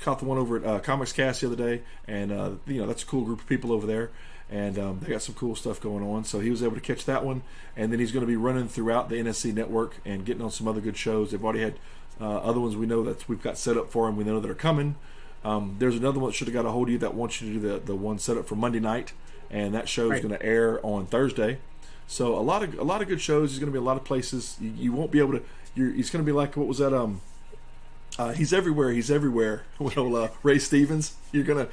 S1: caught the one over at Comics Cast the other day, and that's a cool group of people over there, and they got some cool stuff going on. So he was able to catch that one, and then he's going to be running throughout the NSC network and getting on some other good shows. They've already had other ones we know that we've got set up for him. We know that are coming. There's another one that should have got a hold of you that wants you to do the one set up for Monday night, and that show is going to air on Thursday. So a lot of good shows. There's going to be a lot of places you won't be able to. He's going to be like, what was that? He's everywhere. Well, Ray Stevens. You're gonna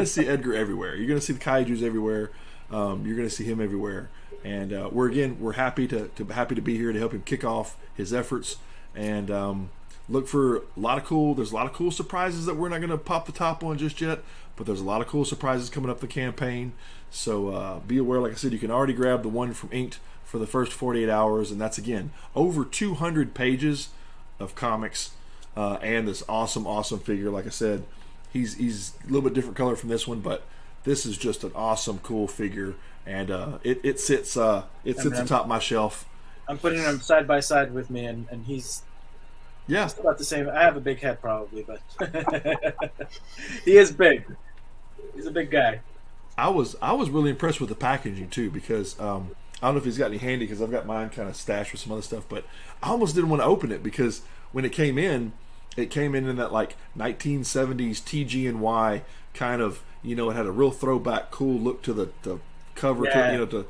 S1: see Edgar everywhere. You're gonna see the Kaijus everywhere. You're gonna see him everywhere. And we're happy to be here to help him kick off his efforts and look for a lot of cool. There's a lot of cool surprises that we're not gonna pop the top on just yet, but there's a lot of cool surprises coming up the campaign. So be aware. Like I said, you can already grab the one from Inked for the first 48 hours, and that's again over 200 pages of comics. And this awesome figure. Like I said, he's a little bit different color from this one, but this is just an awesome, cool figure, and it sits atop my shelf.
S4: I'm putting him side by side with me, and he's just about the same. I have a big head probably, but he is big. He's a big guy.
S1: I was really impressed with the packaging too, because I don't know if he's got any handy, because I've got mine kind of stashed with some other stuff, but I almost didn't want to open it because when it came in that like 1970s TG&Y kind of, it had a real throwback, cool look to the cover.
S4: Yeah.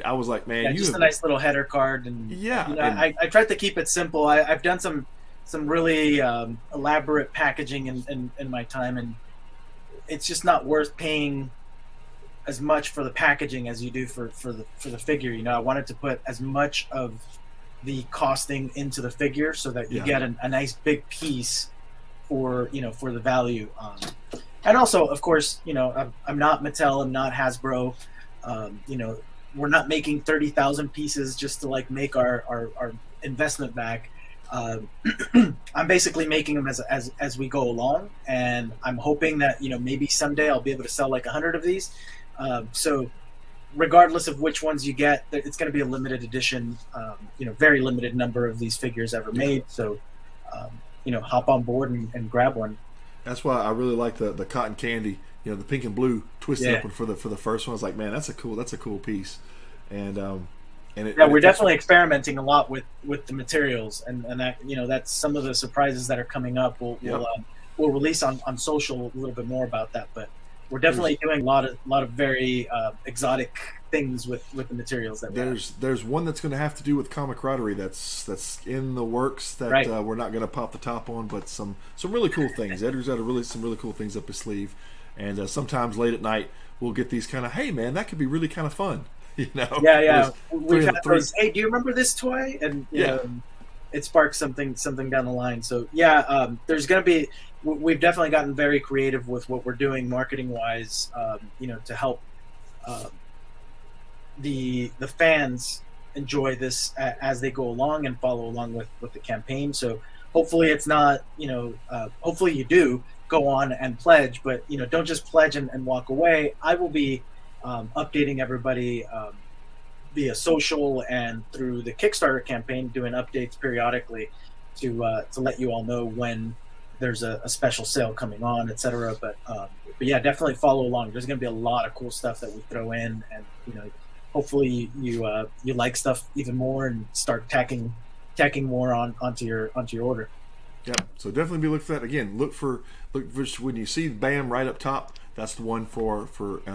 S1: I was like, man,
S4: just a nice little header card, and I tried to keep it simple. I've done some really elaborate packaging in my time, and it's just not worth paying as much for the packaging as you do for the figure. You know, I wanted to put as much of the costing into the figure so that you get a nice big piece for the value. And also, of course, you know, I'm not Mattel, I'm not Hasbro. You know, we're not making 30,000 pieces just to like make our investment back. I'm basically making them as we go along, and I'm hoping that, you know, maybe someday I'll be able to sell like 100 of these. So regardless of which ones you get, it's going to be a limited edition, you know, very limited number of these figures ever made. So, you know, hop on board and grab one.
S1: That's why I really like the cotton candy, you know, the pink and blue twisted open for the first one. I was like, man, that's a cool piece. And we're definitely
S4: experimenting a lot with the materials, and that, you know, that's some of the surprises that are coming up. We'll release on social a little bit more about that, but we're definitely doing a lot of very exotic things with the materials that
S1: there's one that's going to have to do with camaraderie that's in the works that we're not going to pop the top on, but some really cool things. Edgar's got some really cool things up his sleeve, and sometimes late at night we'll get these kind of, hey man, that could be really kind of fun, you know.
S4: We've had those, hey, do you remember this toy? And it sparks something down the line. So there's going to be, we've definitely gotten very creative with what we're doing marketing wise, you know, to help the fans enjoy this as they go along and follow along with the campaign. So hopefully it's not, you know, hopefully you do go on and pledge, but, you know, don't just pledge and walk away. I will be updating everybody via social and through the Kickstarter campaign, doing updates periodically to let you all know when there's a special sale coming on, etc. But yeah, definitely follow along. There's going to be a lot of cool stuff that we throw in, and, you know, hopefully you like stuff even more and start tacking more onto your order.
S1: Yeah, so definitely be looking for that. Again, look for when you see BAM right up top. That's the one for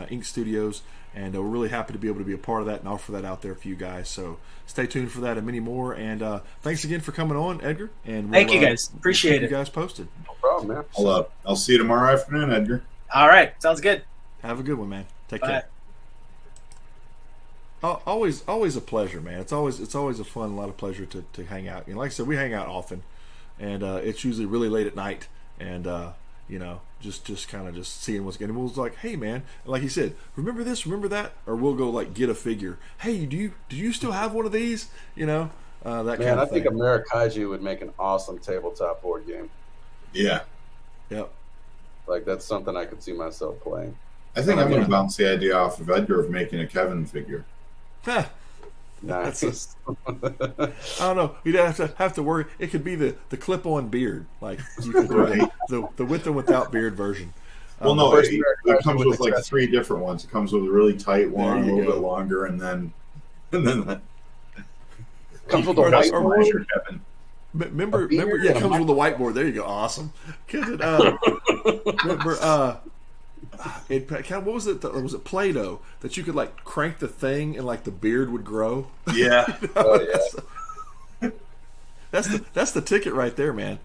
S1: Ink Studios, and we're really happy to be able to be a part of that and offer that out there for you guys. So stay tuned for that and many more. And thanks again for coming on, Edgar. And
S4: thank you guys. Appreciate it.
S1: You guys posted.
S3: No problem, man.
S2: I'll see you tomorrow afternoon, Edgar.
S4: All right, sounds good.
S1: Have a good one, man. Take
S4: Bye.
S1: care. Always a pleasure, man. It's always a lot of pleasure to hang out. And like I said, we hang out often, and it's usually really late at night, and you know, just kind of just seeing what's going on. We'll like, hey man, like he said, remember this, remember that, or we'll go like get a figure. Hey, do you still have one of these? You know, that
S3: man,
S1: kind of
S3: I
S1: thing.
S3: think Amerikaiju would make an awesome tabletop board game.
S2: Yeah.
S1: Yep.
S3: Like, that's something I could see myself playing.
S2: I think I'm going to bounce the idea off of Edgar of making a Kevin figure.
S3: Nice.
S1: I don't know. You'd have to worry. It could be the clip-on beard, like you could do the with and without beard version.
S2: Well, no, it comes with like 3 different ones. It comes with a really tight one, a little bit longer, and then
S3: comes with a whiteboard.
S2: Kevin.
S1: Remember, yeah, it comes with a whiteboard. There you go. Awesome. Remember, what was it? Was it Play-Doh that you could like crank the thing and like the beard would grow?
S2: Yeah.
S1: That's the ticket right there, man.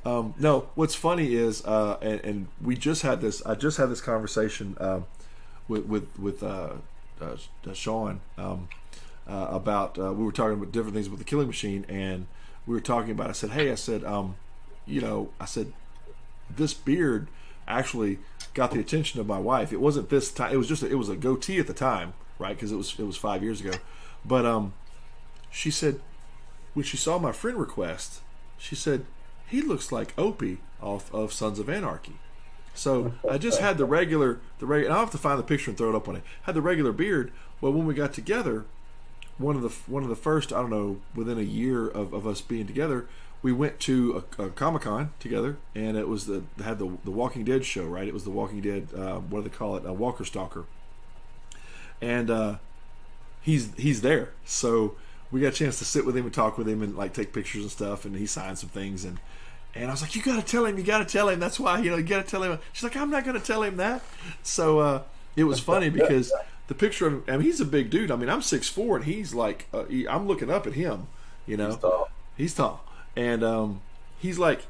S1: No, what's funny is, and we just had this. I just had this conversation with Sean about we were talking about different things with the Killing Machine, and we were talking about. I said, hey, you know, this beard actually got the attention of my wife. It wasn't this time. It was a goatee at the time, right? Because it was 5 years ago. But she said when she saw my friend request, she said he looks like Opie off of Sons of Anarchy. So I just had the regular, and I'll have to find the picture and throw it up on it. Had the regular beard. Well, when we got together, one of the first, I don't know, within a year of us being together, we went to a Comic-Con together, and it was had the Walking Dead show, right? It was the Walking Dead, what do they call it? A Walker Stalker. And he's there. So we got a chance to sit with him and talk with him and like take pictures and stuff, and he signed some things, and I was like, you gotta tell him, that's why, you know, you gotta tell him. She's like, I'm not gonna tell him that. So it was funny because the picture of him, I mean, he's a big dude. I mean, I'm 6'4", and he's like, I'm looking up at him, you know.
S3: He's tall.
S1: And he's like,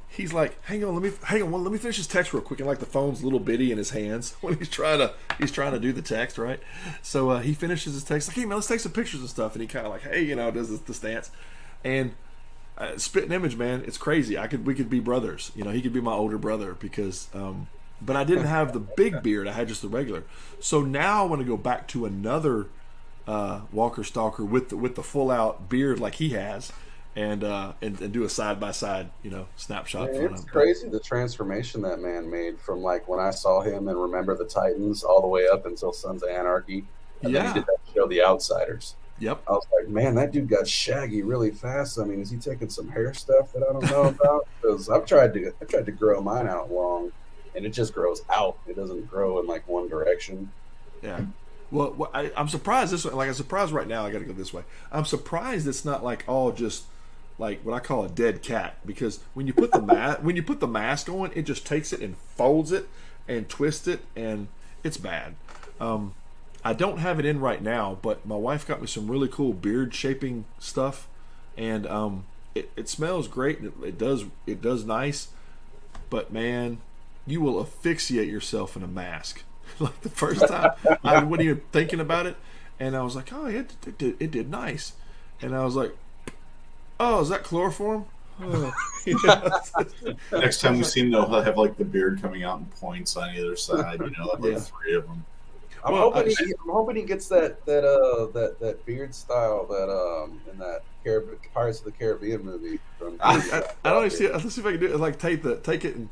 S1: hang on, let me finish his text real quick. And like the phone's a little bitty in his hands when he's trying to do the text, right? So he finishes his text, like, hey man, let's take some pictures and stuff. And he kind of like, hey, does the stance. And spitting image, man, it's crazy. We could be brothers. He could be my older brother because, but I didn't have the big beard. I had just the regular. So now I want to go back to another Walker Stalker with the full out beard like he has. And do a side by side, snapshot.
S3: Man, it's crazy the transformation that man made from like when I saw him in Remember the Titans all the way up until Sons of Anarchy, and then he did that show The Outsiders.
S1: Yep.
S3: I was like, man, that dude got shaggy really fast. I mean, is he taking some hair stuff that I don't know about? Because I tried to grow mine out long, and it just grows out. It doesn't grow in like one direction.
S1: Yeah. Well, I'm surprised this way. Like I'm surprised right now. I got to go this way. I'm surprised it's not like all just like what I call a dead cat, because when you put the mask on, it just takes it and folds it and twists it, and it's bad. I don't have it in right now, but my wife got me some really cool beard shaping stuff, and it smells great. It does nice, but man, you will asphyxiate yourself in a mask. Like the first time, I wasn't even thinking about it, and I was like, oh, it did nice, and I was like, oh, is that chloroform? Oh.
S2: Next time we see him, they'll have like the beard coming out in points on either side. Like three of them.
S3: I'm hoping he gets that beard style that in that Pirates of the Caribbean movie.
S1: I don't even see it. Let's see if I can do it. Like take it and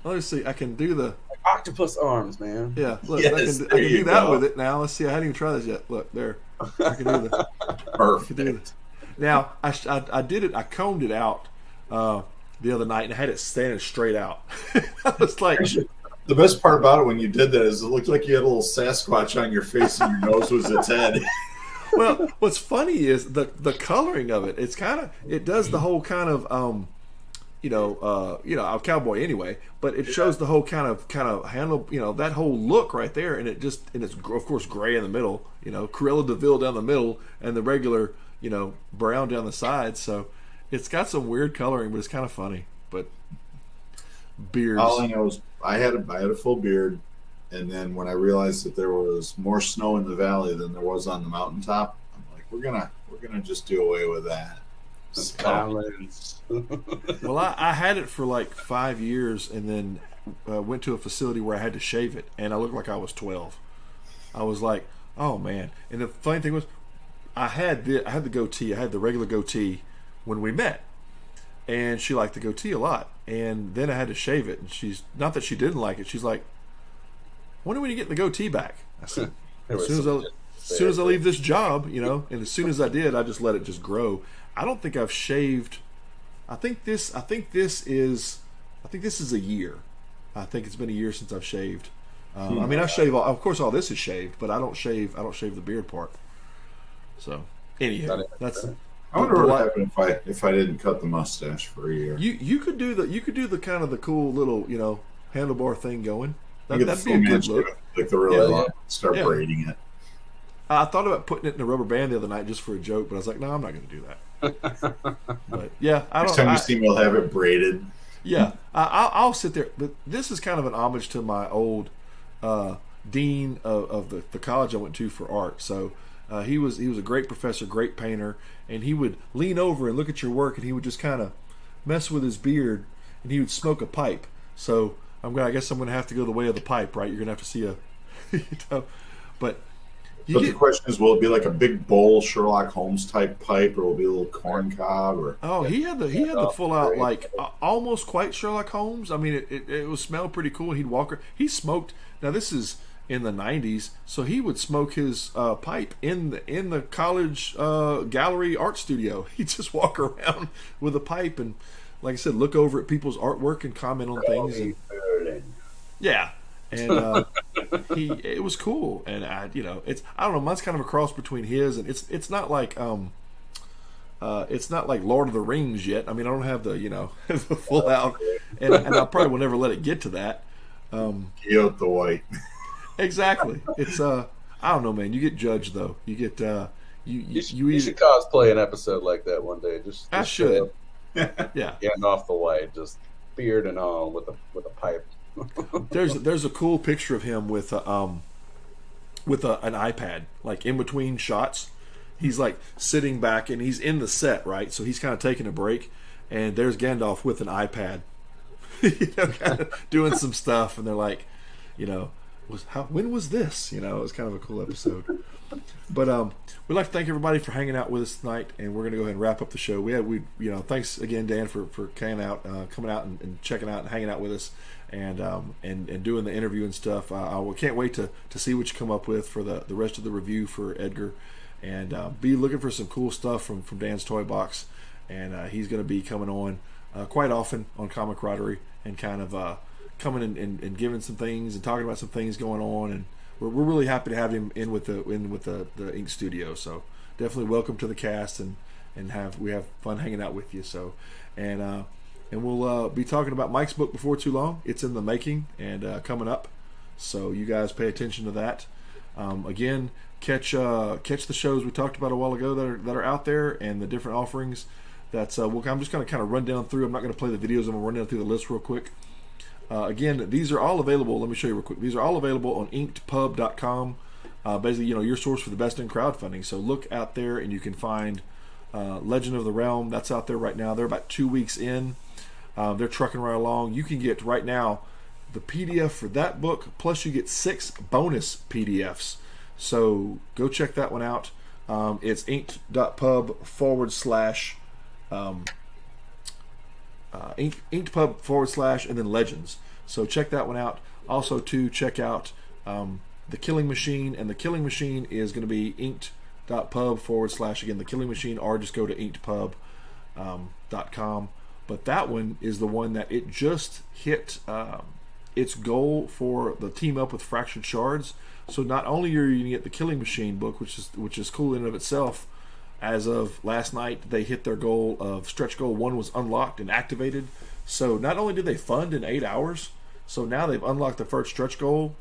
S1: let me see. I can do the
S3: octopus arms, man.
S1: Yeah, look,
S2: yes,
S1: I can do that with it now. Let's see. I hadn't even tried this yet. Look there. I can do the
S2: perfect.
S1: Now I did it. I combed it out the other night and I had it standing straight out. I was like,
S2: the best part about it when you did that is it looked like you had a little Sasquatch on your face and your nose was its head.
S1: Well, what's funny is the coloring of it. It does the whole kind of I'm a cowboy anyway, but it shows the whole kind of handle, that whole look right there, and it's of course gray in the middle, Cruella de Vil down the middle, and the regular, brown down the sides. So it's got some weird coloring, but it's kind of funny. But beards.
S2: All I know is I had a full beard, and then when I realized that there was more snow in the valley than there was on the mountaintop, I'm like, we're gonna just do away with that.
S1: Well, I had it for like 5 years, and then went to a facility where I had to shave it, and I looked like I was 12. I was like, oh man. And the funny thing was, I had the goatee. I had the regular goatee when we met, and she liked the goatee a lot. And then I had to shave it, and she's not that she didn't like it. She's like, when are we getting the goatee back? I said, as soon as I leave this job, and as soon as I did, I just let it just grow. I don't think I've shaved. I think this is a year. I think it's been a year since I've shaved. I mean, I shave. Of course, all this is shaved, but I don't shave the beard part. So, anyhow, that's.
S2: I wonder what would happen if I didn't cut the mustache for a year.
S1: You could do the kind of the cool little handlebar thing going. That'd be a good look.
S2: Like the really long. Start braiding it.
S1: I thought about putting it in a rubber band the other night just for a joke, but I was like, no, I'm not going to do that. But yeah,
S2: Next time you see me, I'll have it braided.
S1: Yeah, I'll sit there. But this is kind of an homage to my old dean of the college I went to for art. So he was a great professor, great painter, and he would lean over and look at your work, and he would just kind of mess with his beard, and he would smoke a pipe. So I guess I'm going to have to go the way of the pipe, right? You're going to have to see but.
S2: The question is, will it be like a big bowl Sherlock Holmes type pipe, or will it be a little corn cob? Or
S1: he had the full out, like almost quite Sherlock Holmes. I mean, it was smelled pretty cool. He'd walk. He smoked. Now this is in the '90s, so he would smoke his pipe in the college gallery art studio. He'd just walk around with a pipe and, like I said, look over at people's artwork and comment on things. And, yeah. And it was cool, and I don't know, mine's kind of a cross between his, and it's not like Lord of the Rings yet. I mean, I don't have the the full out, and I probably will never let it get to that.
S2: Get the white.
S1: Exactly. It's I don't know, man. You get judged though. You get
S3: you should cosplay an episode like that one day. I should.
S1: Yeah.
S3: Getting off the White, just beard and all with a pipe.
S1: There's a cool picture of him with an iPad, like in between shots. He's like sitting back and he's in the set, right? So he's kind of taking a break, and there's Gandalf with an iPad, kind of doing some stuff, and they're like, when was this? It was kind of a cool episode. But we'd like to thank everybody for hanging out with us tonight, and we're going to go ahead and wrap up the show. Thanks again, Dan, for coming out and checking out and hanging out with us, and doing the interview and stuff. I can't wait to see what you come up with for the rest of the review for Edgar, and be looking for some cool stuff from Dan's Toy Box, and he's going to be coming on quite often on Comicradery, and kind of coming and giving some things and talking about some things going on, and we're really happy to have him in with the Ink Studio. So definitely welcome to the cast, and we have fun hanging out with you. So and we'll be talking about Mike's book before too long. It's in the making and coming up, so you guys pay attention to that. Again, catch the shows we talked about a while ago that are out there, and the different offerings. I'm just going to kind of run down through. I'm not going to play the videos. I'm going to run down through the list real quick. Again, these are all available. Let me show you real quick. These are all available on inkedpub.com. Basically, your source for the best in crowdfunding. So look out there, and you can find Legend of the Realm. That's out there right now. They're about 2 weeks in. They're trucking right along. You can get right now the PDF for that book, plus you get 6 bonus PDFs. So go check that one out. It's inked.pub/ inked.pub/ and then Legends. So check that one out. Also, to check out The Killing Machine, and The Killing Machine is going to be inked.pub/ again The Killing Machine, or just go to inkedpub.com. But that one is the one that it just hit its goal for the team up with Fractured Shards. So not only are you going to get the Killing Machine book, which is cool in and of itself. As of last night, they hit their goal of stretch goal 1 was unlocked and activated. So not only did they fund in 8 hours, so now they've unlocked the first stretch goal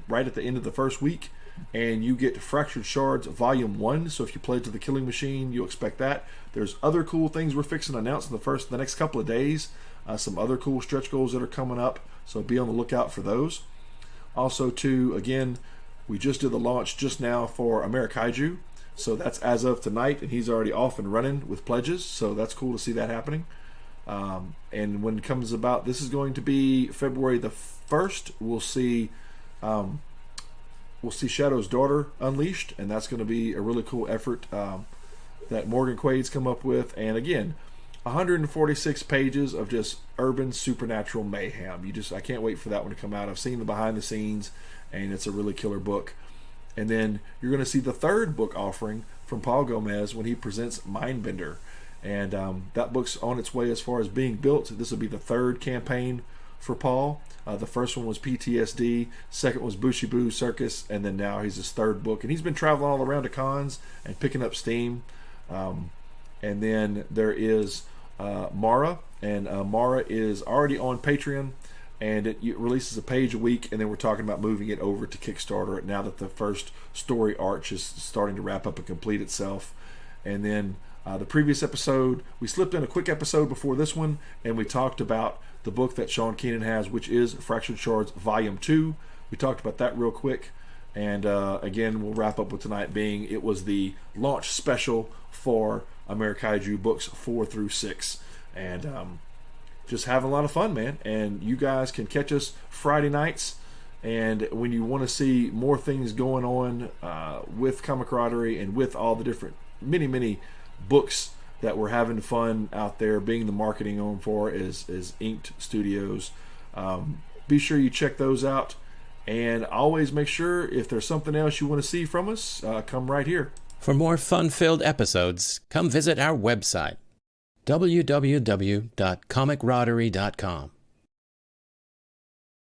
S1: right at the end of the first week, and you get Fractured Shards Volume 1. So if you played to the Killing Machine, you'll expect that. There's other cool things we're fixing to announce in the next couple of days. Some other cool stretch goals that are coming up, so be on the lookout for those. Also, too, again, we just did the launch just now for Amerikaiju. So that's as of tonight, and he's already off and running with pledges. So that's cool to see that happening. And when it comes about, this is going to be February the 1st. We'll see Shadow's Daughter Unleashed, and that's going to be a really cool effort that Morgan Quaid's come up with. And again, 146 pages of just urban supernatural mayhem. I can't wait for that one to come out. I've seen the behind the scenes, and it's a really killer book. And then you're going to see the third book offering from Paul Gomez when he presents Mindbender. And that book's on its way as far as being built. This will be the third campaign for Paul. The first one was PTSD, second was Bushibu Circus, and then now he's his third book. And he's been traveling all around to cons and picking up steam. And then there is Mara, and Mara is already on Patreon. And it releases a page a week, and then we're talking about moving it over to Kickstarter now that the first story arc is starting to wrap up and complete itself. And then the previous episode, we slipped in a quick episode before this one, and we talked about the book that Sean Keenan has, which is Fractured Shards Volume 2. We talked about that real quick. And again, we'll wrap up with tonight being it was the launch special for Amerikaiju books 4 through 6. And just having a lot of fun, man. And you guys can catch us Friday nights. And when you want to see more things going on with Comicradery and with all the different many books that we're having fun out there being the marketing on for is Inked Studios. Be sure you check those out. And always make sure if there's something else you want to see from us, come right here.
S7: For more fun-filled episodes, come visit our website, www.comicradery.com.